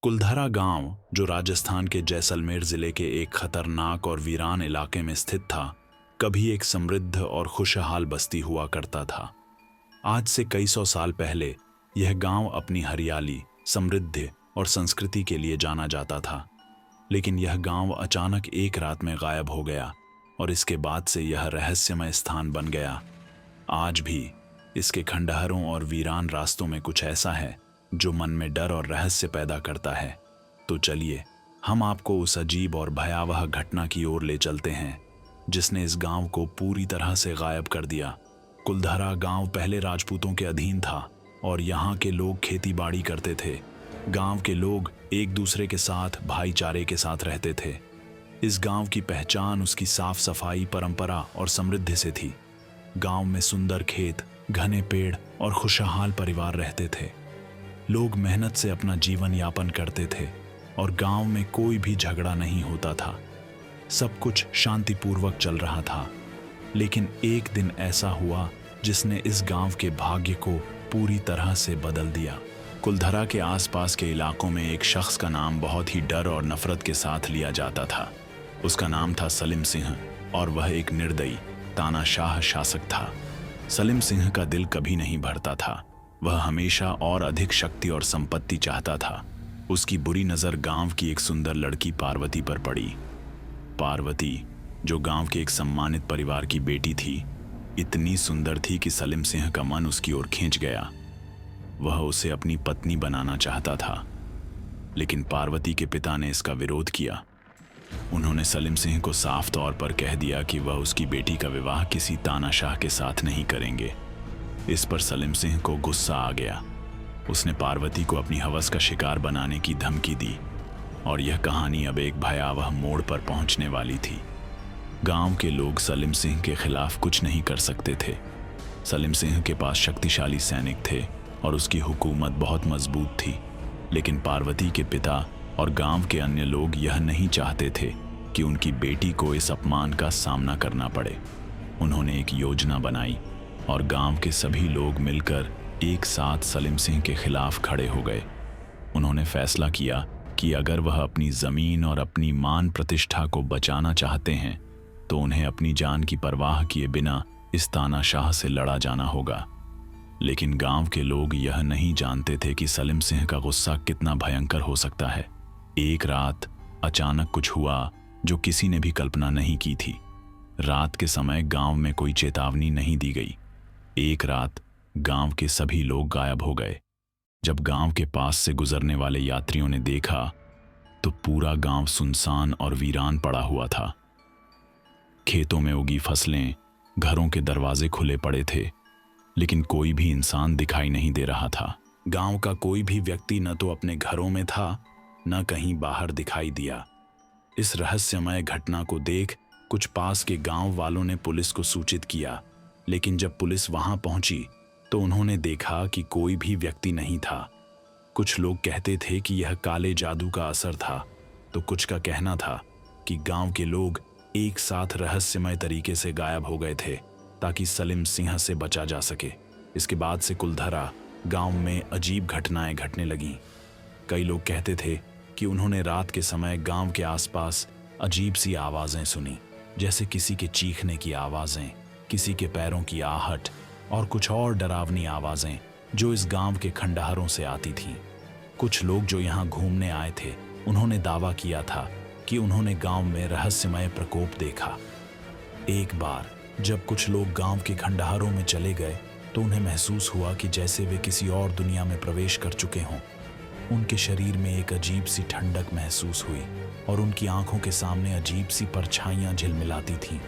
कुलधरा गांव, जो राजस्थान के जैसलमेर जिले के एक खतरनाक और वीरान इलाके में स्थित था, कभी एक समृद्ध और खुशहाल बस्ती हुआ करता था। आज से कई सौ साल पहले यह गांव अपनी हरियाली, समृद्धि और संस्कृति के लिए जाना जाता था। लेकिन यह गांव अचानक एक रात में गायब हो गया और इसके बाद से यह रहस्यमय स्थान बन गया। आज भी इसके खंडहरों और वीरान रास्तों में कुछ ऐसा है जो मन में डर और रहस्य पैदा करता है। तो चलिए हम आपको उस अजीब और भयावह घटना की ओर ले चलते हैं जिसने इस गांव को पूरी तरह से गायब कर दिया। कुलधरा गांव पहले राजपूतों के अधीन था और यहाँ के लोग खेती बाड़ी करते थे। गांव के लोग एक दूसरे के साथ भाईचारे के साथ रहते थे। इस गांव की पहचान उसकी साफ सफाई, परंपरा और समृद्धि से थी। गांव में सुंदर खेत, घने पेड़ और खुशहाल परिवार रहते थे। लोग मेहनत से अपना जीवन यापन करते थे और गांव में कोई भी झगड़ा नहीं होता था। सब कुछ शांतिपूर्वक चल रहा था। लेकिन एक दिन ऐसा हुआ जिसने इस गांव के भाग्य को पूरी तरह से बदल दिया। कुलधरा के आसपास के इलाकों में एक शख्स का नाम बहुत ही डर और नफरत के साथ लिया जाता था। उसका नाम था सलीम सिंह और वह एक निर्दयी, तानाशाह शासक था। सलीम सिंह का दिल कभी नहीं भरता था। वह हमेशा और अधिक शक्ति और संपत्ति चाहता था। उसकी बुरी नज़र गांव की एक सुंदर लड़की पार्वती पर पड़ी। पार्वती, जो गांव के एक सम्मानित परिवार की बेटी थी, इतनी सुंदर थी कि सलीम सिंह का मन उसकी ओर खींच गया। वह उसे अपनी पत्नी बनाना चाहता था, लेकिन पार्वती के पिता ने इसका विरोध किया। उन्होंने सलीम सिंह को साफ तौर पर कह दिया कि वह उसकी बेटी का विवाह किसी तानाशाह के साथ नहीं करेंगे। इस पर सलीम सिंह को गुस्सा आ गया। उसने पार्वती को अपनी हवस का शिकार बनाने की धमकी दी और यह कहानी अब एक भयावह मोड़ पर पहुंचने वाली थी। गांव के लोग सलीम सिंह के खिलाफ कुछ नहीं कर सकते थे। सलीम सिंह के पास शक्तिशाली सैनिक थे और उसकी हुकूमत बहुत मजबूत थी। लेकिन पार्वती के पिता और गांव के अन्य लोग यह नहीं चाहते थे कि उनकी बेटी को इस अपमान का सामना करना पड़े। उन्होंने एक योजना बनाई और गांव के सभी लोग मिलकर एक साथ सलीम सिंह के खिलाफ खड़े हो गए। उन्होंने फैसला किया कि अगर वह अपनी जमीन और अपनी मान प्रतिष्ठा को बचाना चाहते हैं तो उन्हें अपनी जान की परवाह किए बिना इस तानाशाह से लड़ा जाना होगा। लेकिन गांव के लोग यह नहीं जानते थे कि सलीम सिंह का गुस्सा कितना भयंकर हो सकता है। एक रात अचानक कुछ हुआ जो किसी ने भी कल्पना नहीं की थी। रात के समय गांव में कोई चेतावनी नहीं दी गई। एक रात गांव के सभी लोग गायब हो गए। जब गांव के पास से गुजरने वाले यात्रियों ने देखा तो पूरा गांव सुनसान और वीरान पड़ा हुआ था। खेतों में उगी फसलें, घरों के दरवाजे खुले पड़े थे, लेकिन कोई भी इंसान दिखाई नहीं दे रहा था। गांव का कोई भी व्यक्ति न तो अपने घरों में था, न कहीं बाहर दिखाई दिया। इस रहस्यमय घटना को देख कुछ पास के गांव वालों ने पुलिस को सूचित किया, लेकिन जब पुलिस वहां पहुंची तो उन्होंने देखा कि कोई भी व्यक्ति नहीं था। कुछ लोग कहते थे कि यह काले जादू का असर था, तो कुछ का कहना था कि गांव के लोग एक साथ रहस्यमय तरीके से गायब हो गए थे ताकि सलीम सिंह से बचा जा सके। इसके बाद से कुलधरा गांव में अजीब घटनाएं घटने लगीं। कई लोग कहते थे कि उन्होंने रात के समय गांव के आसपास अजीब सी आवाज़ें सुनी, जैसे किसी के चीखने की आवाज़ें, किसी के पैरों की आहट और कुछ और डरावनी आवाज़ें जो इस गांव के खंडहरों से आती थीं। कुछ लोग जो यहाँ घूमने आए थे उन्होंने दावा किया था कि उन्होंने गांव में रहस्यमय प्रकोप देखा। एक बार जब कुछ लोग गांव के खंडहरों में चले गए तो उन्हें महसूस हुआ कि जैसे वे किसी और दुनिया में प्रवेश कर चुके हों। उनके शरीर में एक अजीब सी ठंडक महसूस हुई और उनकी आंखों के सामने अजीब सी परछाइयां झिलमिलाती थीं।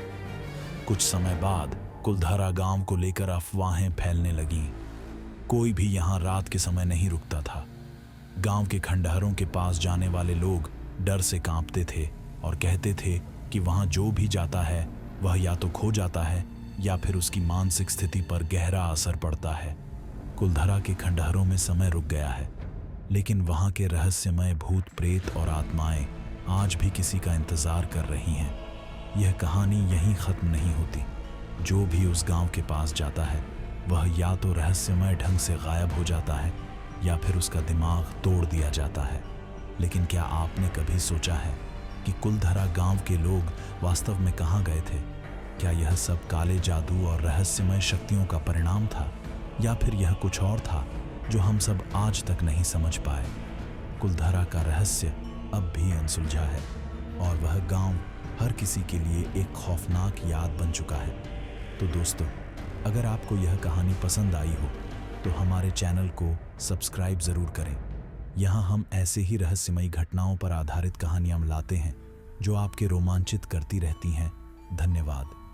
कुछ समय बाद कुलधरा गांव को लेकर अफवाहें फैलने लगीं। कोई भी यहाँ रात के समय नहीं रुकता था। गांव के खंडहरों के पास जाने वाले लोग डर से कांपते थे और कहते थे कि वहाँ जो भी जाता है वह या तो खो जाता है या फिर उसकी मानसिक स्थिति पर गहरा असर पड़ता है। कुलधरा के खंडहरों में समय रुक गया है, लेकिन वहाँ के रहस्यमय भूत प्रेत और आत्माएं आज भी किसी का इंतजार कर रही हैं। यह कहानी यहीं खत्म नहीं होती। जो भी उस गांव के पास जाता है वह या तो रहस्यमय ढंग से गायब हो जाता है या फिर उसका दिमाग तोड़ दिया जाता है। लेकिन क्या आपने कभी सोचा है कि कुलधरा गांव के लोग वास्तव में कहाँ गए थे? क्या यह सब काले जादू और रहस्यमय शक्तियों का परिणाम था, या फिर यह कुछ और था जो हम सब आज तक नहीं समझ पाए? कुलधरा का रहस्य अब भी अनसुलझा है और वह गांव हर किसी के लिए एक खौफनाक याद बन चुका है। तो दोस्तों, अगर आपको यह कहानी पसंद आई हो तो हमारे चैनल को सब्सक्राइब ज़रूर करें। यहाँ हम ऐसे ही रहस्यमयी घटनाओं पर आधारित कहानियाँ लाते हैं जो आपके रोमांचित करती रहती हैं। धन्यवाद।